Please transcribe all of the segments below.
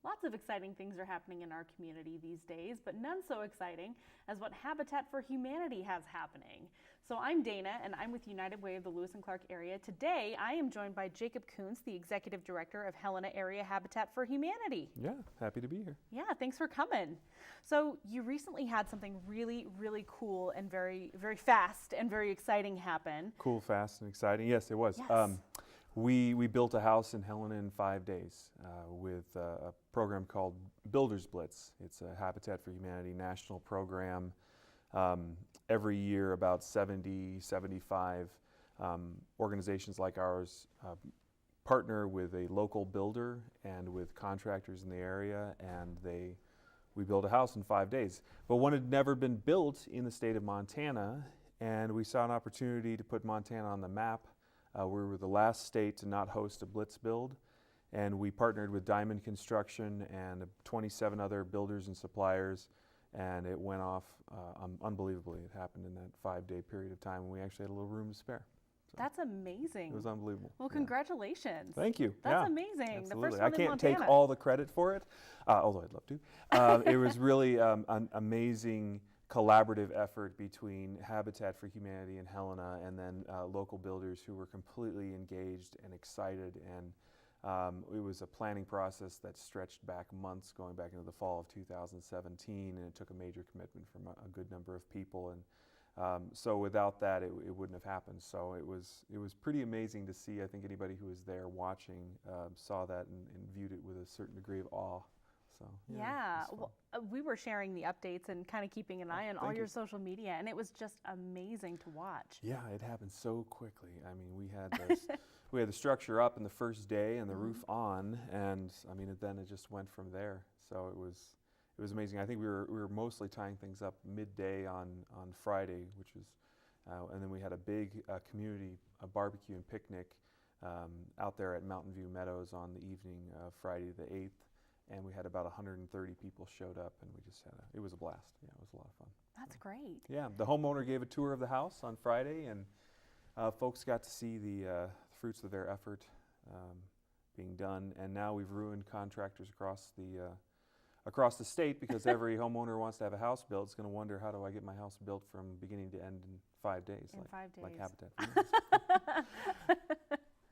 Lots of exciting things are happening in our community these days, but none so exciting as what Habitat for Humanity has happening. So I'm Dana, and I'm with United Way of the Lewis and Clark area. Today, I am joined by Jacob Kuntz, the Executive Director of Helena Area Habitat for Humanity. Yeah, happy to be here. Yeah, thanks for coming. So you recently had something really, really cool and very, very fast and very exciting happen. Cool, fast, and exciting. Yes, it was. Yes. We built a house in Helena in 5 days with a program called Builders Blitz. It's a Habitat for Humanity national program. Every year, about 70, 75 organizations like ours partner with a local builder and with contractors in the area, and we built a house in 5 days. But one had never been built in the state of Montana, and we saw an opportunity to put Montana on the map. We were the last state to not host a blitz build, and we partnered with Diamond Construction and 27 other builders and suppliers, and it went off unbelievably. It happened in that 5-day period of time, and we actually had a little room to spare. So that's amazing. it was unbelievable. Well, congratulations. Thank you. That's amazing. Absolutely. The first one I in can't Montana. take all the credit for it, although I'd love to. It was really an amazing collaborative effort between Habitat for Humanity and Helena, and then local builders who were completely engaged and excited. And it was a planning process that stretched back months, going back into the fall of 2017, and it took a major commitment from a good number of people. And so without that, it wouldn't have happened. So it was pretty amazing to see. I think anybody who was there watching saw that and viewed it with a certain degree of awe. So, yeah. Well, we were sharing the updates and kind of keeping an eye on all your social media, and it was just amazing to watch. Yeah, it happened so quickly. I mean, we had the structure up in the first day and the roof on, and I mean, then it just went from there. So it was amazing. I think we were mostly tying things up midday on Friday, which was, and then we had a big community barbecue and picnic out there at Mountain View Meadows on the evening of Friday the 8th. And we had about 130 people showed up, and we just it was a blast. Yeah, it was a lot of fun. That's great. Yeah, the homeowner gave a tour of the house on Friday, and folks got to see the fruits of their effort being done. And now we've ruined contractors across the state, because every homeowner wants to have a house built. It's going to wonder, how do I get my house built from beginning to end in 5 days? In 5 days. Like Habitat.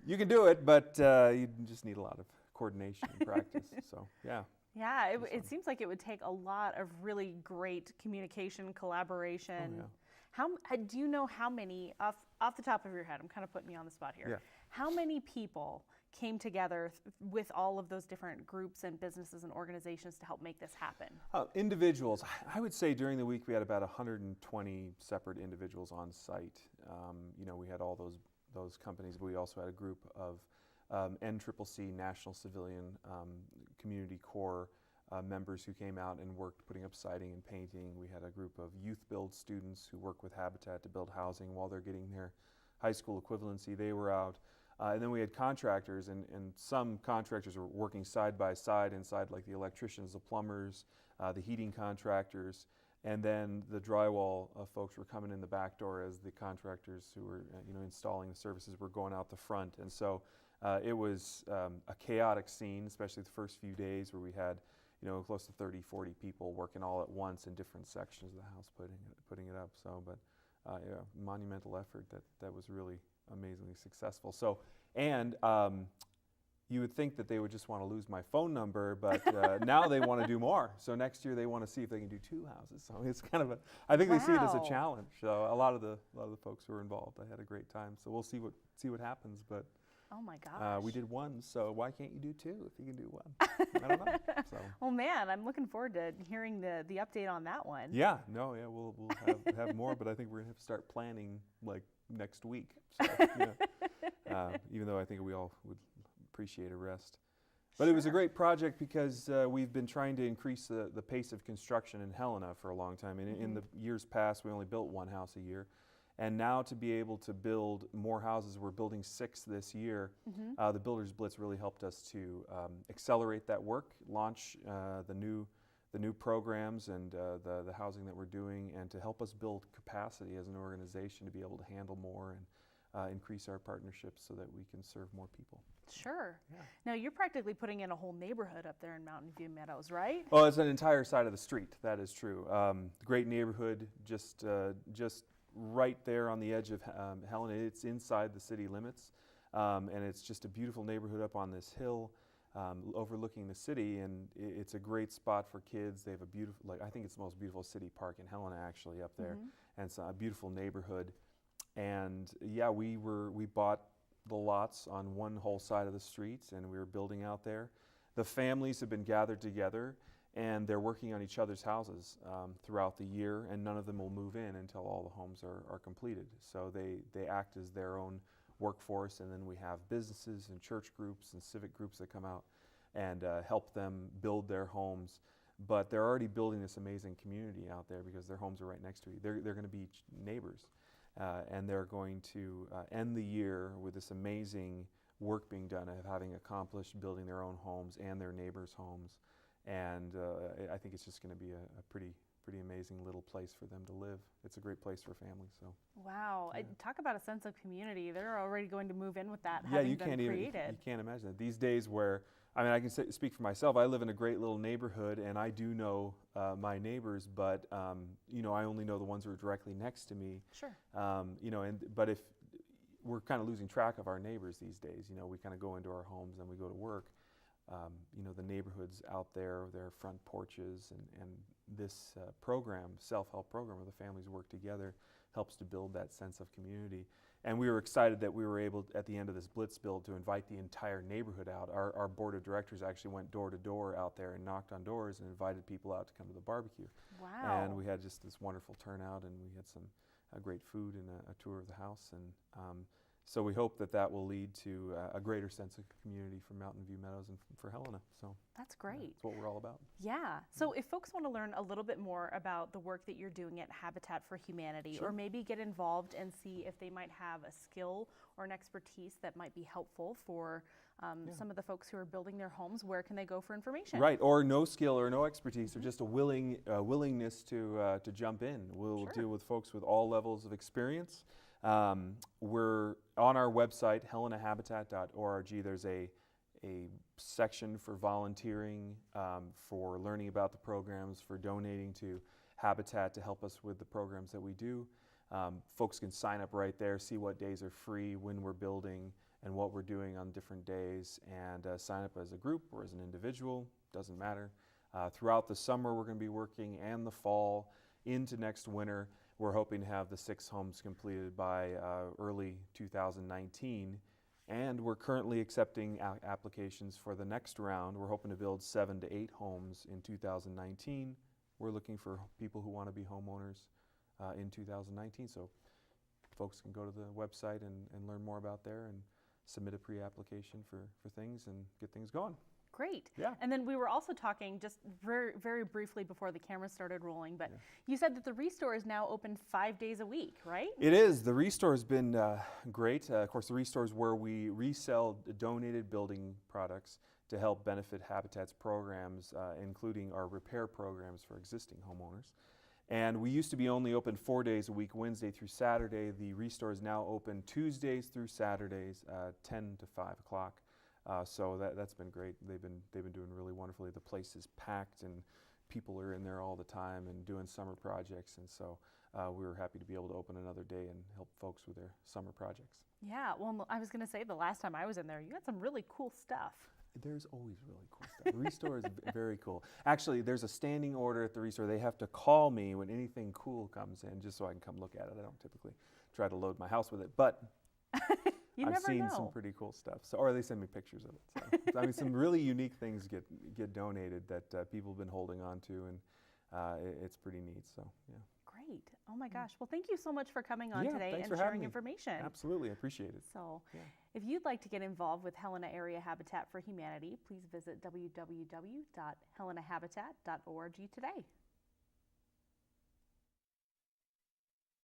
You can do it, but you just need a lot of coordination and practice. So yeah. Yeah, it seems like it would take a lot of really great communication, collaboration. Oh, yeah. Do you know how many, off the top of your head, I'm kind of putting you on the spot here, Yeah. how many people came together with all of those different groups and businesses and organizations to help make this happen? Individuals, I would say during the week we had about 120 separate individuals on site. We had all those companies, but we also had a group of NCCC, National Civilian Community Corps members who came out and worked putting up siding and painting. We had a group of youth build students who work with Habitat to build housing while they're getting their high school equivalency. They were out. And then we had contractors, and some contractors were working side by side inside, like the electricians, the plumbers, the heating contractors, and then the drywall folks were coming in the back door as the contractors who were installing the services were going out the front. And so it was a chaotic scene, especially the first few days, where we had close to 30, 40 people working all at once in different sections of the house putting it up. So, but yeah, monumental effort that was really amazingly successful. So, and you would think that they would just want to lose my phone number, but now they want to do more. So next year they want to see if they can do 2 houses. So it's kind of I think they see it as a challenge. So a lot of the folks who were involved, I had a great time. So we'll see what happens. But oh my gosh, we did 1. So why can't you do 2 if you can do 1? I don't know. So. Well, man, I'm looking forward to hearing the update on that one. Yeah, we'll have more, but I think we're gonna have to start planning like next week. So, even though I think we all would appreciate a rest. But it was a great project because we've been trying to increase the pace of construction in Helena for a long time. In the years past, we only built 1 house a year. And now to be able to build more houses, we're building 6 this year. The Builders Blitz really helped us to accelerate that work, launch the new programs and the housing that we're doing, and to help us build capacity as an organization to be able to handle more and increase our partnerships so that we can serve more people. Sure. Yeah. Now you're practically putting in a whole neighborhood up there in Mountain View Meadows, right? Oh, it's an entire side of the street. That is true. Great neighborhood, just right there on the edge of Helena. It's inside the city limits, and it's just a beautiful neighborhood up on this hill, overlooking the city. And it's a great spot for kids. They have a beautiful, I think it's the most beautiful city park in Helena, actually, up there, and it's a beautiful neighborhood. And yeah, we bought the lots on one whole side of the street, and we were building out there. The families have been gathered together, and they're working on each other's houses throughout the year, and none of them will move in until all the homes are completed. So they act as their own workforce, and then we have businesses and church groups and civic groups that come out and help them build their homes. But they're already building this amazing community out there because their homes are right next to each other. They're going to be neighbors, and they're going to end the year with this amazing work being done of having accomplished building their own homes and their neighbors' homes. And I think it's just going to be a pretty amazing little place for them to live. It's a great place for families. So. Wow, Yeah. talk about a sense of community. They're already going to move in with that, Yeah, having you been can't created. even, you can't imagine it. These days where, I mean, I can speak for myself. I live in a great little neighborhood, and I do know my neighbors, but you know, I only know the ones who are directly next to me. Sure. You know, but if we're kind of losing track of our neighbors these days, you know, we kind of go into our homes and we go to work. You know, the neighborhoods out there, their front porches, and this program, self-help program where the families work together, helps to build that sense of community. And we were excited that we were able, at the end of this Blitz build, to invite the entire neighborhood out. Our board of directors actually went door to door out there and knocked on doors and invited people out to come to the barbecue. Wow. And we had just this wonderful turnout, and we had some great food and a tour of the house. And so we hope that will lead to a greater sense of community for Mountain View Meadows and for Helena. So That's great. That's what we're all about. Yeah. So if folks want to learn a little bit more about the work that you're doing at Habitat for Humanity, Sure. or maybe get involved and see if they might have a skill or an expertise that might be helpful for some of the folks who are building their homes, where can they go for information? Right, or no skill or no expertise, or just a willingness to jump in. We'll Sure. deal with folks with all levels of experience. We're on our website, helenahabitat.org. There's a section for volunteering, for learning about the programs, for donating to Habitat to help us with the programs that we do. Folks can sign up right there, see what days are free, when we're building, and what we're doing on different days, and sign up as a group or as an individual, doesn't matter. Throughout the summer we're going to be working, and the fall into next winter. We're hoping to have the 6 homes completed by early 2019, and we're currently accepting applications for the next round. We're hoping to build 7 to 8 homes in 2019. We're looking for people who want to be homeowners in 2019, so folks can go to the website and learn more about there and submit a pre-application for things and get things going. Great. Yeah. And then we were also talking just very, very briefly before the camera started rolling, but you said that the Restore is now open 5 days a week, right? It is. The Restore has been great. Of course, the Restore is where we resell donated building products to help benefit Habitat's programs, including our repair programs for existing homeowners. And we used to be only open 4 days a week, Wednesday through Saturday. The Restore is now open Tuesdays through Saturdays, 10 to 5 o'clock. So that's been great. They've been doing really wonderfully. The place is packed, and people are in there all the time and doing summer projects. And so we were happy to be able to open another day and help folks with their summer projects. Yeah. Well, I was going to say the last time I was in there, you had some really cool stuff. There's always really cool stuff. Restore is very cool. Actually, there's a standing order at the Restore. They have to call me when anything cool comes in, just so I can come look at it. I don't typically try to load my house with it, but I've seen some pretty cool stuff. So, or they send me pictures of it. So, I mean, some really unique things get donated that people have been holding on to, and it's pretty neat. So, yeah. Great. Oh my gosh. Well, thank you so much for coming on today thanks and for having sharing me. information. Absolutely, I appreciate it. So, if you'd like to get involved with Helena Area Habitat for Humanity, please visit www.helenahabitat.org today.